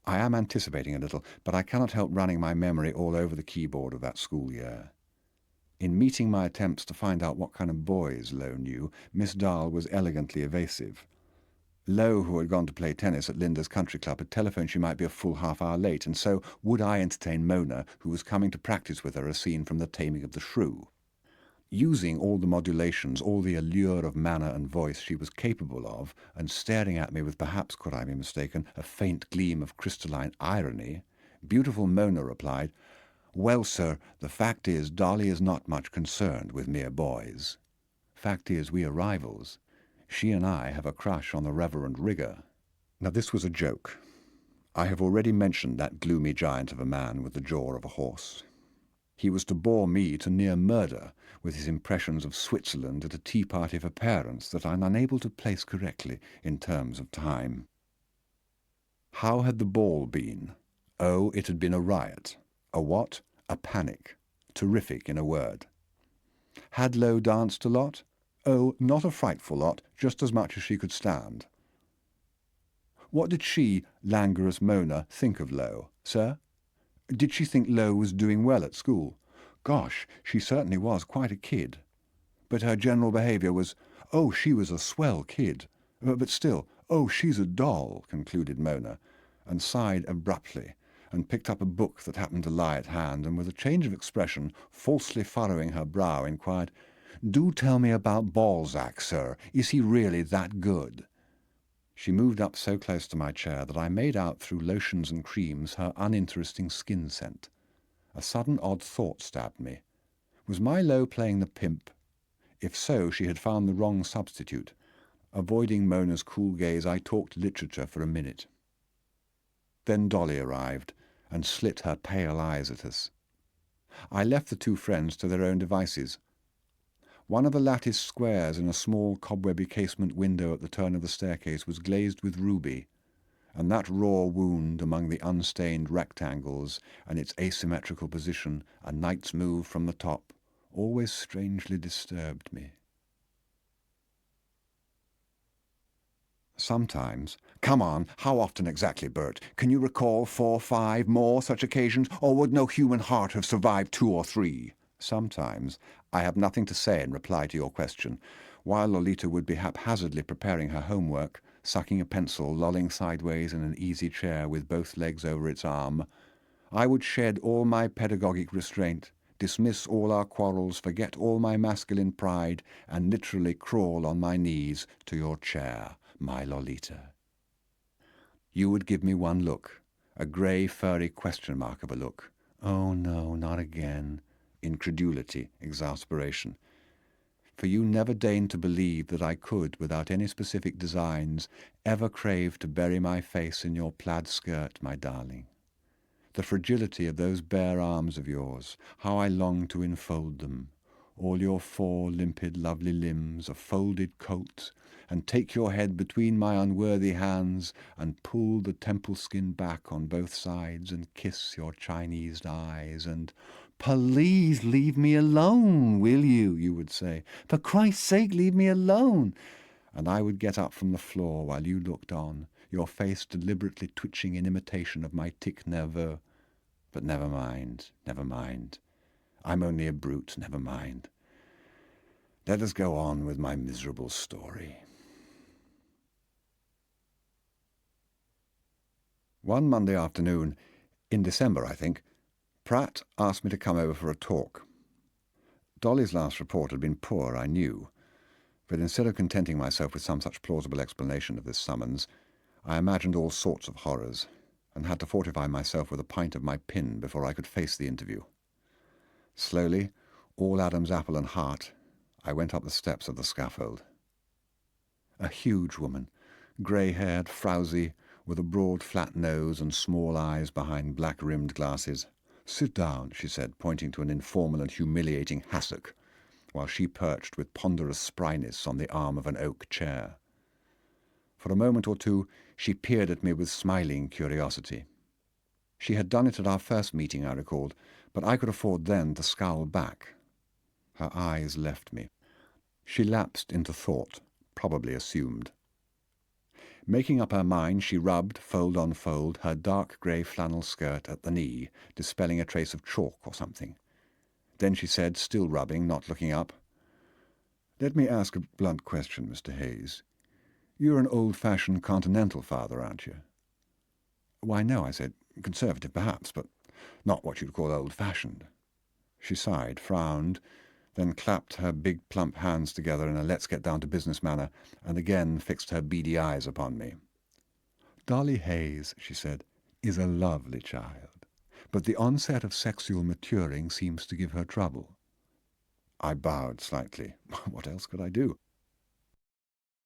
I am anticipating a little, but I cannot help running my memory all over the keyboard of that school year. In meeting my attempts to find out what kind of boys Lowe knew, Miss Dahl was elegantly evasive. Lowe, who had gone to play tennis at Linda's country club, had telephoned she might be a full half-hour late, and so would I entertain Mona, who was coming to practice with her a scene from The Taming of the Shrew. Using all the modulations, all the allure of manner and voice she was capable of, and staring at me with perhaps, could I be mistaken, a faint gleam of crystalline irony, beautiful Mona replied, "Well, sir, the fact is, Dolly is not much concerned with mere boys. Fact is, we are rivals. She and I have a crush on the Reverend Rigger." Now this was a joke. I have already mentioned that gloomy giant of a man with the jaw of a horse. He was to bore me to near murder with his impressions of Switzerland at a tea party for parents that I am unable to place correctly in terms of time. How had the ball been? Oh, it had been a riot. A what? A panic. Terrific, in a word. Had Lowe danced a lot? Oh, not a frightful lot, just as much as she could stand. What did she, languorous Mona, think of Lowe, sir? Did she think Lowe was doing well at school? Gosh, she certainly was quite a kid. But her general behaviour was, oh, she was a swell kid. But still, oh, she's a doll, concluded Mona, and sighed abruptly, and picked up a book that happened to lie at hand, and with a change of expression, falsely furrowing her brow, inquired, "Do tell me about Balzac, sir. Is he really that good?" She moved up so close to my chair that I made out through lotions and creams her uninteresting skin scent. A sudden odd thought stabbed me. Was my Lowe playing the pimp? If so, she had found the wrong substitute. Avoiding Mona's cool gaze, I talked literature for a minute. Then Dolly arrived, and slit her pale eyes at us. I left the two friends to their own devices. One of the lattice squares in a small cobwebby casement window at the turn of the staircase was glazed with ruby, and that raw wound among the unstained rectangles and its asymmetrical position, a knight's move from the top, always strangely disturbed me. Sometimes, come on, how often exactly, Bert? Can you recall 4, 5 more such occasions, or would no human heart have survived 2 or 3? Sometimes. I have nothing to say in reply to your question. While Lolita would be haphazardly preparing her homework, sucking a pencil, lolling sideways in an easy chair with both legs over its arm, I would shed all my pedagogic restraint, dismiss all our quarrels, forget all my masculine pride, and literally crawl on my knees to your chair, my Lolita. You would give me one look, a grey, furry question mark of a look. Oh no, not again. Incredulity, exasperation. For you never deigned to believe that I could, without any specific designs, ever crave to bury my face in your plaid skirt, my darling. The fragility of those bare arms of yours, how I long to enfold them, all your 4 limpid, lovely limbs, a folded coat, and take your head between my unworthy hands, and pull the temple skin back on both sides, and kiss your Chinese eyes, and "Please leave me alone, will you?" you would say. "For Christ's sake, leave me alone." And I would get up from the floor while you looked on, your face deliberately twitching in imitation of my tic nerveux. But never mind, never mind. I'm only a brute, never mind. Let us go on with my miserable story. One Monday afternoon, in December, I think, Pratt asked me to come over for a talk. Dolly's last report had been poor, I knew, but instead of contenting myself with some such plausible explanation of this summons, I imagined all sorts of horrors, and had to fortify myself with a pint of my pin before I could face the interview. Slowly, all Adam's apple and heart, I went up the steps of the scaffold. A huge woman, grey-haired, frowsy, with a broad flat nose and small eyes behind black-rimmed glasses. "Sit down," she said, pointing to an informal and humiliating hassock, while she perched with ponderous spryness on the arm of an oak chair. For a moment or two she peered at me with smiling curiosity. She had done it at our first meeting, I recalled, but I could afford then to scowl back. Her eyes left me. She lapsed into thought, probably assumed. Making up her mind, she rubbed, fold on fold, her dark grey flannel skirt at the knee, dispelling a trace of chalk or something. Then she said, still rubbing, not looking up, "Let me ask a blunt question, Mr. Hayes. You're an old-fashioned continental father, aren't you?" "Why, no," I said. "Conservative, perhaps, but not what you'd call old-fashioned." She sighed, frowned, then clapped her big plump hands together in a let's-get-down-to-business manner, and again fixed her beady eyes upon me. "Dolly Hayes," she said, "is a lovely child, but the onset of sexual maturing seems to give her trouble." I bowed slightly. What else could I do?